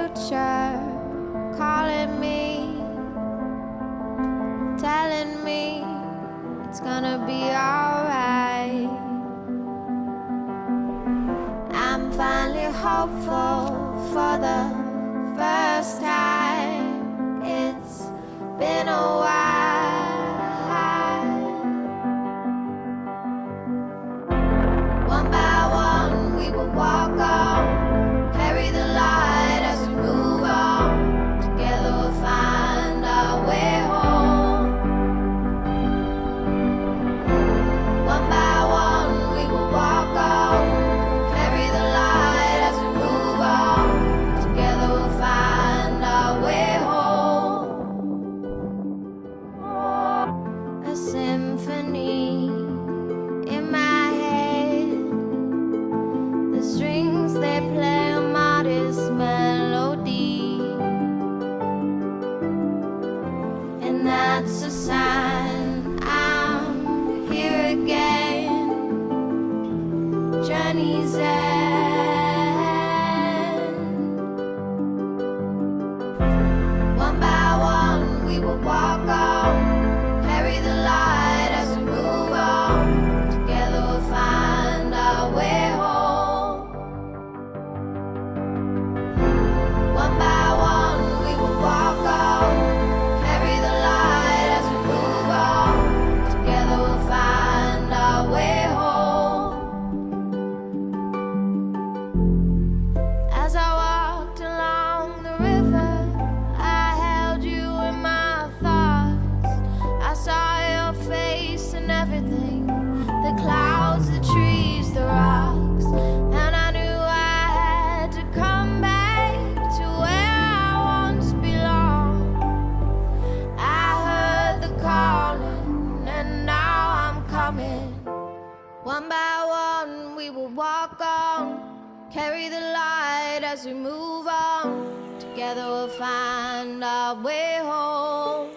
future calling me, telling me it's gonna be alright. I'm finally hopeful for the first time. It's been a while. One by one we will walk on, carry the light as we move on. Together we'll find our way home. One by one we will walk on, carry the light as we move on. Together we'll find our way home. A symphony in my head, the strings they play a modest melody, and that's a sign I'm here again. Journey's end. One by one we will walk on, carry the light as we move on. Together we'll find our way home. One by one we will walk on, carry the light as we move on. Together we'll find our way home. As I walked along the river, I held you in my thoughts. I saw your face and everything, the clouds, the trees, the rocks, and I knew I had to come back to where I once belonged. I heard the calling and now I'm coming. One by one we will walk on, carry the light as we move on. Together we'll find our way home.